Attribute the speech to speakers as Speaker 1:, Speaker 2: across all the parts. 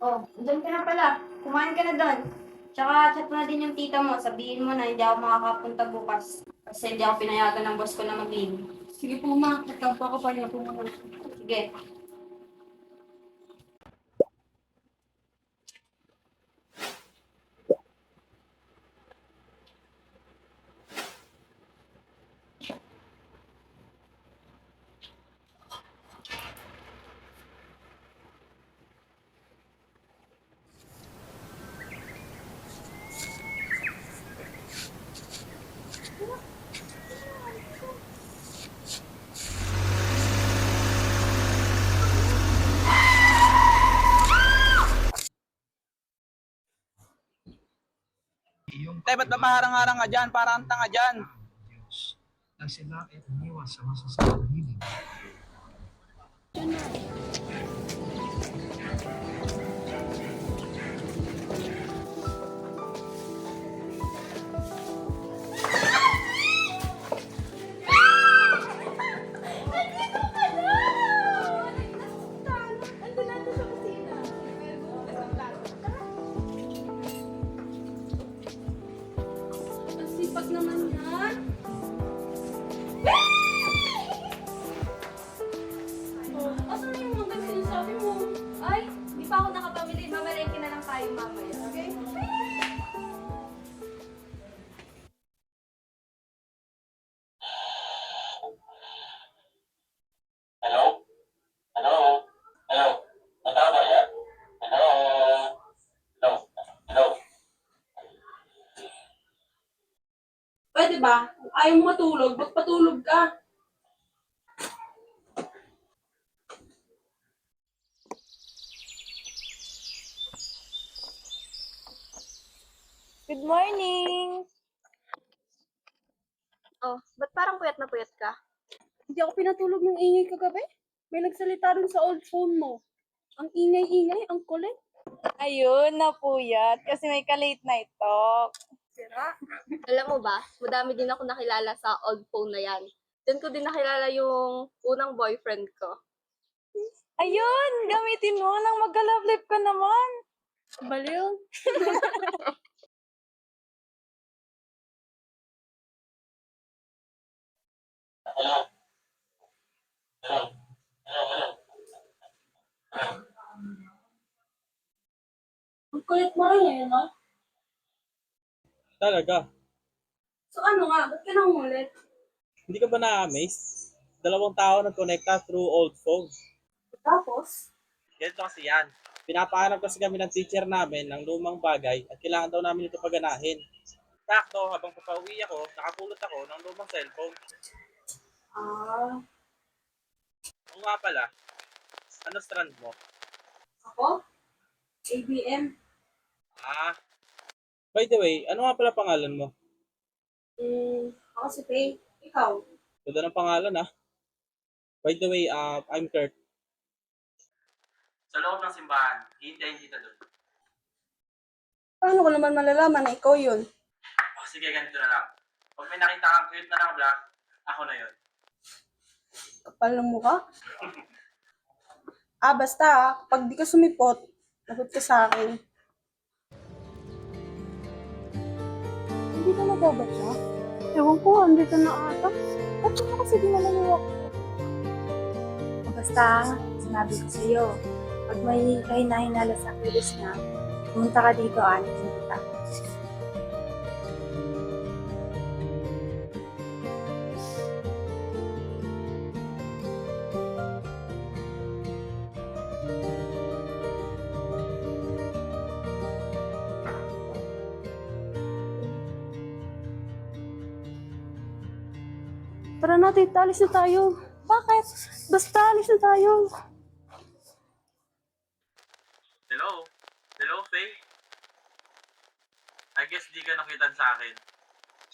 Speaker 1: Oh, doon ka na pala. Kumain ka na doon. Tsaka chat mo na din yung tita mo. Sabihin mo na hindi ako makakapunta bukas. Kasi hindi ako pinayagan ng boss ko na mag-leave.
Speaker 2: Sige po, ma. Nagkampo ako pa niya po muna.
Speaker 1: Sige.
Speaker 3: Tay, ba't ba maharang-harang ka dyan? Parang ang tanga dyan.
Speaker 4: Diyos na sila ay umiwas sa masasamang hiling.
Speaker 2: Ang sipag naman yan. Oh, asan na yung mga ganun sinasabi mo?
Speaker 1: Ay, di pa ako nakapamili. Mamalengke na lang tayo mamaya.
Speaker 2: Okay?
Speaker 5: Hello? Hello? Hello? Matao ba yan? Hello? Hello? Hello?
Speaker 2: Pwede ba? Kung ayaw mo matulog, magpatulog ka.
Speaker 6: Good morning!
Speaker 1: Oh, ba't parang puyat na puyat ka?
Speaker 2: Hindi ako pinatulog ng ingay kagabi. May nagsalita dun sa old phone mo. Ang ingay-ingay, ang kulit.
Speaker 6: Ayun, napuyat kasi may ka-late night talk.
Speaker 2: Sira.
Speaker 1: Alam mo ba, madami din ako nakilala sa old phone na yan. Doon ko din nakilala yung unang boyfriend ko.
Speaker 6: Ayun, gamitin mo nang magka-love life ka naman.
Speaker 2: Baliw.
Speaker 5: Hello? Hello? Hello?
Speaker 2: Ang kulit mo rin eh, no?
Speaker 3: Talaga?
Speaker 2: So ano nga, ba't ka nang ulit?
Speaker 3: Hindi ka ba na-amaze? Dalawang tao nag-connecta through old phone.
Speaker 2: Tapos?
Speaker 3: Ganito kasi yan. Pinapahanap kasi kami ng teacher namin ng lumang bagay at kailangan daw namin ito paganahin. Sakto, habang papauwi ako, nakapulot ako ng lumang cellphone.
Speaker 2: Ah,
Speaker 3: Oo nga pala, ano strand mo?
Speaker 2: ako? ABM.
Speaker 3: Ah, by the way, ano nga pala pangalan mo?
Speaker 2: Ako si Faye. Ikaw?
Speaker 3: Ganda ng pangalan ah. By the way, I'm Kurt. Sa loob ng simbahan, hihintayin kita doon.
Speaker 2: Paano ko naman malalaman na ikaw yun?
Speaker 3: Oh, sige, ganito na lang. Pag may nakita kang cute na naka-black, ako na yun.
Speaker 2: Kapal ng mukha? Basta pag di ka sumipot, lagot ka sa akin. Hindi ka nababasa? Ewan ko, andito na ata. Ba't ka kasi di naman
Speaker 7: Basta, sinabi ko sa'yo, pag may kahinahinala sa kilos na, pumunta ka dito, anitin kita.
Speaker 2: Tara natin, alis na tayo. Bakit? Basta alis na tayo.
Speaker 3: Hello? Hello, Faye? I guess di ka nakitan sa akin.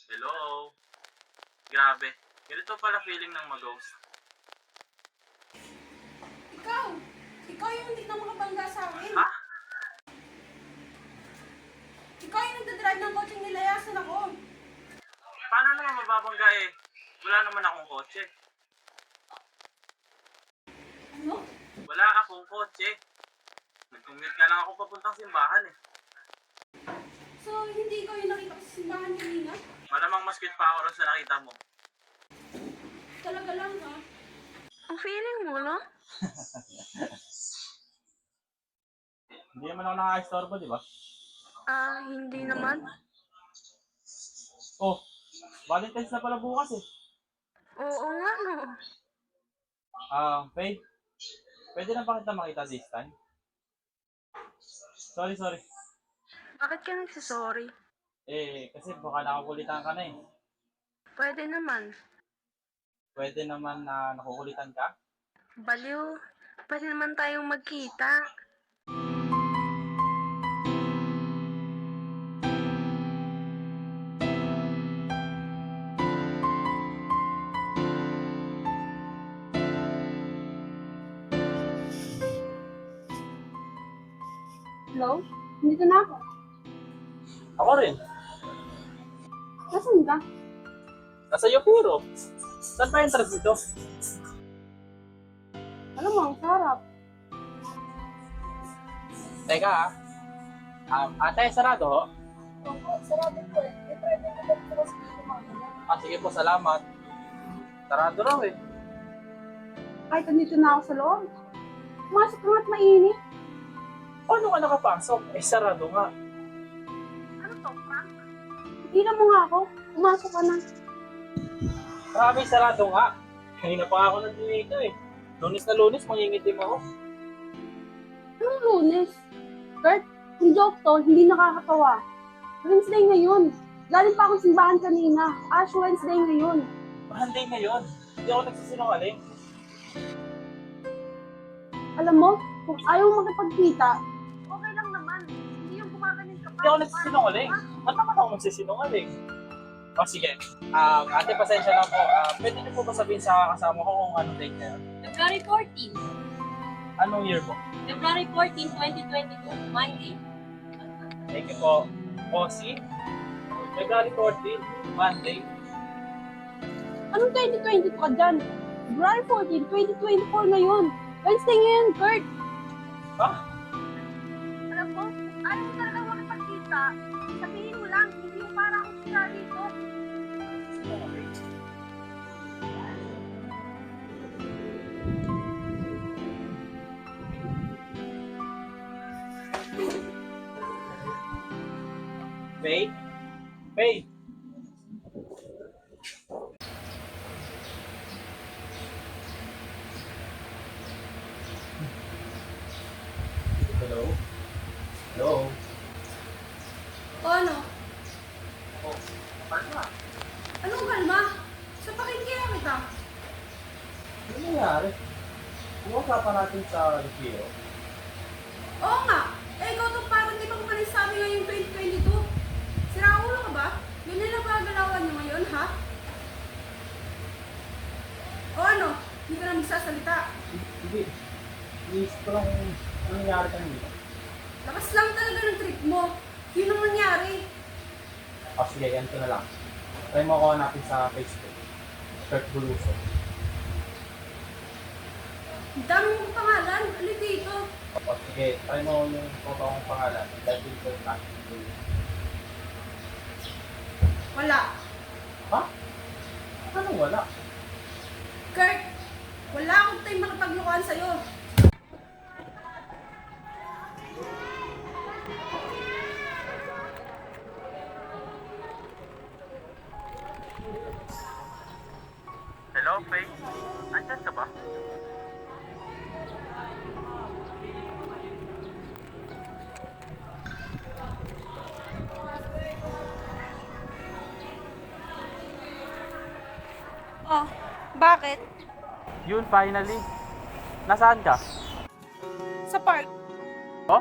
Speaker 3: Hello? Grabe. Ganito pala feeling ng mag-ghost.
Speaker 2: Ikaw! Ikaw yung hindi na makabangga sa akin.
Speaker 3: Ha?
Speaker 2: Ikaw yung nagdadrive ng kotseng nilayasan ako.
Speaker 3: Paano naman mababangga eh? Wala naman akong kotse.
Speaker 2: Ano?
Speaker 3: Wala akong kotse. Nag-commute nga lang ako papuntang simbahan eh.
Speaker 2: So, hindi ko yung nakita sa simbahan kanina?
Speaker 3: Malamang mas cute pa ako rin sa nakita mo.
Speaker 2: Talaga lang, ha?
Speaker 6: Ang feeling mo, no?
Speaker 3: Hindi naman ako nakaka-istorbo, di ba?
Speaker 6: Hindi naman.
Speaker 3: Oh, Valentine's na pala bukas eh.
Speaker 6: Oo nga, no.
Speaker 3: Faith, pwede na ba kita makita this time? Sorry.
Speaker 6: Bakit ka nagsasorry?
Speaker 3: Kasi baka nakakulitan ka na eh.
Speaker 6: Pwede naman.
Speaker 3: Pwede naman na nakukulitan ka?
Speaker 6: Baliw. Pwede naman tayong magkita.
Speaker 2: Hello? Nandito na ako.
Speaker 3: Ako rin.
Speaker 2: Nasaan ka?
Speaker 3: Nasa Yopuro. Saan pa entrance dito?
Speaker 2: Alam mo, ang sarap.
Speaker 3: Teka ate, sarado ho?
Speaker 2: Oo, sarap po eh. Pwede ko ba ito kasi kumakain?
Speaker 3: Sige po, salamat. Sarado raw eh.
Speaker 2: Kahit nandito na ako sa loob. Pumasok ka nga't mainit.
Speaker 3: Paano ka nakapasok? Sarado nga.
Speaker 2: Ano to, Frank? Higilan mo nga ako. Pumasok ka na.
Speaker 3: Grabe, sarado nga. Kanina pa ako nandito eh. Lunes na lunes, mangingitim ako.
Speaker 2: Anong Lunes? Kurt, yung joke to, hindi nakakatawa. Wednesday ngayon. Galing pa akong simbahan kanina. Ash Wednesday ngayon.
Speaker 3: Monday ngayon. Hindi ako nagsisinungaling.
Speaker 2: Alam mo, kung ayaw mo makipagkita, okay lang naman. Hindi yung gumaganin ka pa.
Speaker 3: Hindi ako nagsisinungaling. Ba't naman ako magsisinungaling? Sige. Ate, pasensya na po. Pwede niyo po ba sabihin sa kasama ko kung anong date na yun?
Speaker 1: February 14.
Speaker 3: Anong year po?
Speaker 1: February 14, 2022. Monday.
Speaker 3: Thank you po. Posi? February 14, Monday.
Speaker 2: Anong 2022 ka dyan? February 14, 2024 na yun. Wednesday ngayon, Kurt.
Speaker 3: Ha?
Speaker 2: Alam mo, kung ayaw mo talaga makipagkita, sabihin mo lang, hindi yung para akong sila dito.
Speaker 3: Faye? Faye? Hello? Hello?
Speaker 2: O ano?
Speaker 3: Ano?
Speaker 2: Anong kalma? Sa pakinggan kita.
Speaker 3: Ano nangyari? Umasapan natin sa Lupio.
Speaker 2: Oo nga. Ikaw to parang di ba kumalis sa amin ngayong 2022? Sira ulo ka ba? Ganyan na ba ang galawan niyo ngayon, ha? O ano? Hindi ka na magsasalita.
Speaker 3: Hindi. Iisip ko lang kung ano nangyari kanina.
Speaker 2: Lakas lang talaga ng trip mo. Yun ang nangyari.
Speaker 3: Sige, ganito na lang. Try mo ako hanapin sa Facebook. Kurt Buluso.
Speaker 2: Ang dami mong pangalan. Ali dito.
Speaker 3: Sige, try mo yung photo akong pangalan. Dahil dito natin.
Speaker 2: Wala.
Speaker 3: Ha? Ano wala?
Speaker 2: Kurt, wala akong time makipaglukuhan sa'yo.
Speaker 3: Hello, Faye? Andyan ka ba?
Speaker 1: Oh, bakit?
Speaker 3: Yun, finally. Nasaan ka?
Speaker 2: Sa park.
Speaker 3: Oh?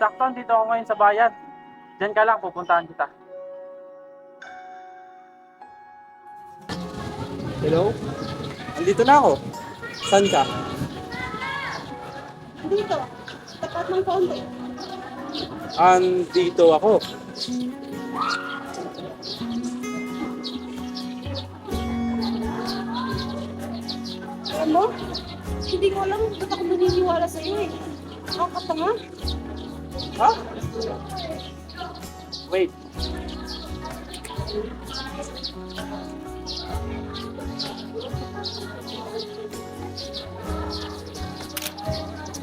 Speaker 3: Sakto, dito ako ngayon sa bayan. Diyan ka lang, pupuntahan kita. Hello? Andito na ako. Saan ka?
Speaker 2: Dito. Tapat ng konti.
Speaker 3: Andito ako.
Speaker 2: Alam mo, hindi ko alam ba't ako naniniwala sa'yo eh. Nakakatanga.
Speaker 3: Ha? Wait.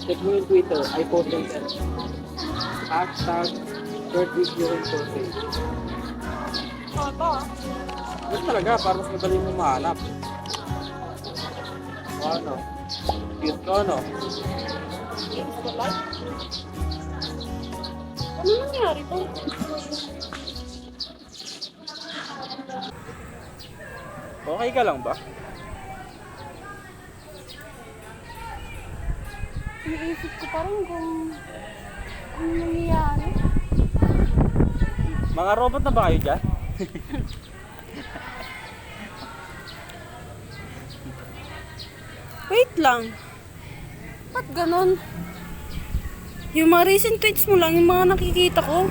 Speaker 3: Check mo yung Twitter. I posted that. Hashtag short video and portrait. Ano talaga? Para mas madali mo mahanap. Ano? Cute ko, no?
Speaker 2: Ano nangyari to?
Speaker 3: Okay ka lang ba?
Speaker 2: Iniisip ko pa rin kung ano nangyayari.
Speaker 3: Mga robot na ba kayo dyan?
Speaker 2: Wait lang. Ba't ganon? Yung mga recent tweets mo lang, yung mga nakikita ko.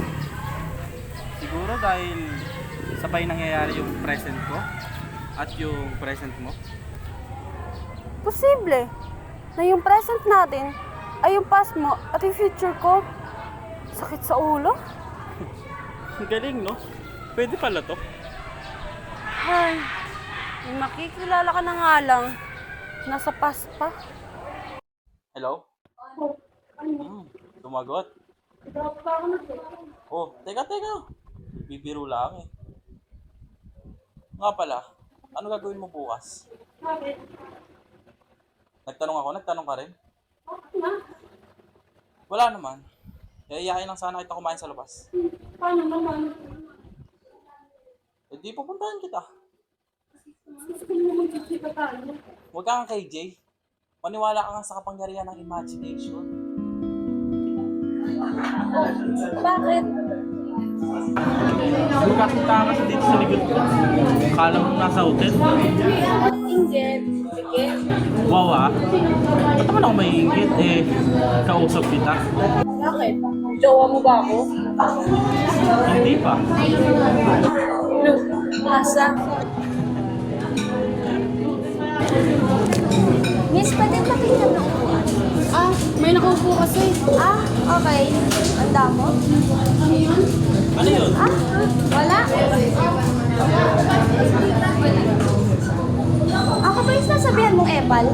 Speaker 3: Siguro dahil sabay nangyayari yung present ko at yung present mo.
Speaker 2: Posible na yung present natin ay yung past mo at yung future ko. Sakit sa ulo.
Speaker 3: Ang galing, no? Pwede pala to.
Speaker 2: Ay, may makikilala ka na nga lang. Nasa past pa.
Speaker 3: Hello? Tumagot. Oh, teka. Bibiro lang eh. Nga pala, ano gagawin mo bukas?
Speaker 1: Bakit?
Speaker 3: Nagtanong ka rin? Wala naman. Iyayain lang sana kita kumain sa labas.
Speaker 1: Paano naman?
Speaker 3: Eh di pupuntahan kita.
Speaker 1: Gusto ko naman magkikita tayo.
Speaker 3: Huwag kang KJ. Maniwala ka nga sa kapangyarihan ng imagination.
Speaker 2: Bakit?
Speaker 3: Magkakita ka sa dito sa likod ko. Akala mo nasa hotel.
Speaker 2: Inggit. Sige.
Speaker 3: Wow ah. Ba't naman ako maiingit eh. Kausap kita.
Speaker 2: Bakit? Jowa mo ba ako?
Speaker 3: Hindi pa.
Speaker 2: Asa?
Speaker 7: Miss, pwede ba tingnan ng upuan?
Speaker 2: Ah, may nakaupo kasi.
Speaker 7: Ah, okay. Anda mo?
Speaker 3: Ano yun?
Speaker 7: Ah, wala. Ako ba yung sasabihan mong epal?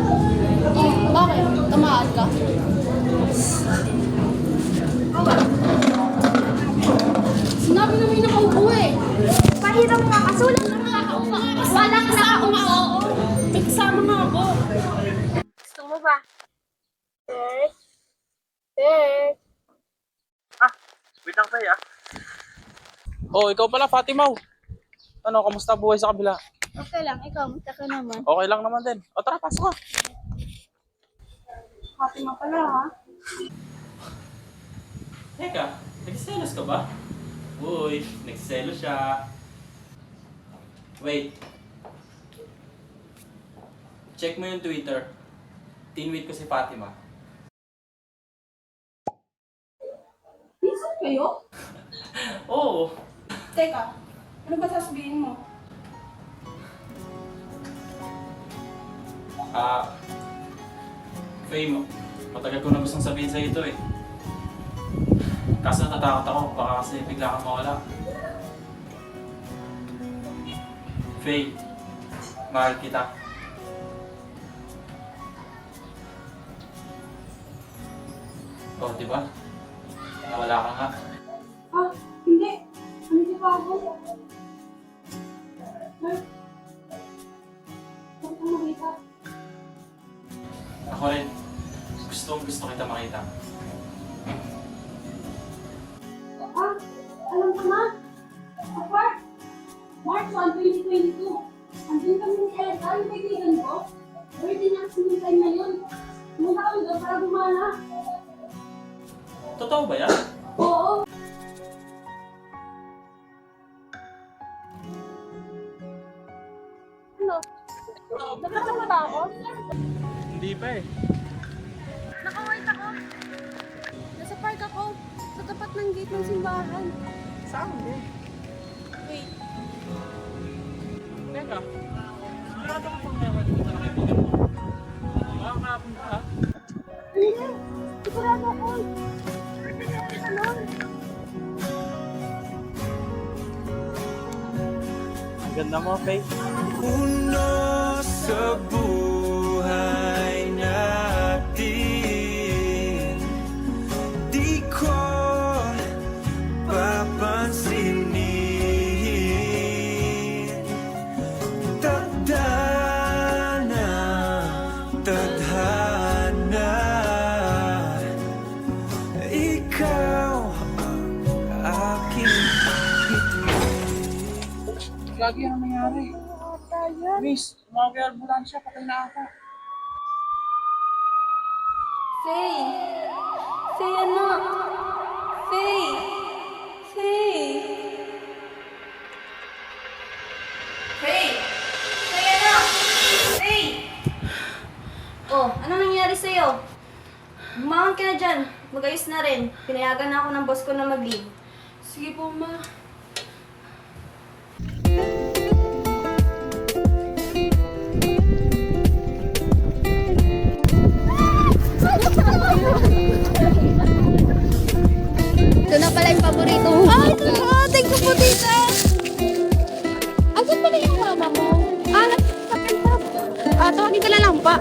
Speaker 2: Oh, bakit? Tamaan ka? Sinabi na may nakaupo eh.
Speaker 7: Pahirap nga, kasulat na nga ako. Walang nakaupo.
Speaker 2: May kasama nga ako.
Speaker 7: Gusto mo ba? Third. Third.
Speaker 3: Wait lang tayo ah. Oh, ikaw pala Fatima. Ano, kamusta buhay sa kabila?
Speaker 7: Okay lang, ikaw, musta ka naman?
Speaker 3: Okay lang naman din. O tara, pasok ka.
Speaker 2: Fatima pala ha.
Speaker 3: Teka, nagsiselos ka ba? Uy, nagsiselos siya. Wait. Check mo yung Twitter. Tinweet ko si Fatima.
Speaker 2: Minsan kayo?
Speaker 3: Oo.
Speaker 2: Teka, ano ba sasabihin mo?
Speaker 3: Faye, matagal ko na gustong sabihin sa'yo ito eh. Kaso natatakot ako, baka kasi bigla kang mawala. Faye, mahal kita. Oh, di ba? Nawala ka nga.
Speaker 2: Ah, hindi. Hindi pa ako. Huwag kang makita.
Speaker 3: Ako rin. Gusto kita makita.
Speaker 2: Ah, alam ko na. Apart. March 1, 2022. Andun kami ni Elsa, yung kaibigan ko. Birthday niya kasi yung time na yun. Pumunta kami doon para gumana.
Speaker 3: Totoo ba yan?
Speaker 2: Oo. Ano? Nakasama ba ako?
Speaker 3: Hindi pa eh.
Speaker 2: Naka-white ako. Nasa park ako. Sa tapat ng gate ng simbahan.
Speaker 3: Saan din?
Speaker 2: Wait.
Speaker 3: Teka. Sigurado ka pang meron dito na kaibigan mo. Baka makapunta ka?
Speaker 2: Hindi. Sigurado ako.
Speaker 3: Ganda mo, Faye.
Speaker 8: Uno sa buhay natin, di ko papansinin. Tadhana, tadhana, ikaw ang aking
Speaker 3: Lagi ang nangyari. Miss, tumawag yung ambulansya, patay na ako.
Speaker 1: Faye! Faye, anak! Faye! Faye! Faye! Faye, anak! Faye! Oh, ano nangyari sa'yo? Bumangon ka na dyan. Mag-ayos na rin. Pinayagan na ako ng boss ko na mag-leave.
Speaker 6: Sige po, ma.
Speaker 2: Ito na pala yung paborito mo.
Speaker 6: Ay, thank you po, tita.
Speaker 2: Asan pala yung mama mo? Sa pentap. Tawagin ka na lang pa.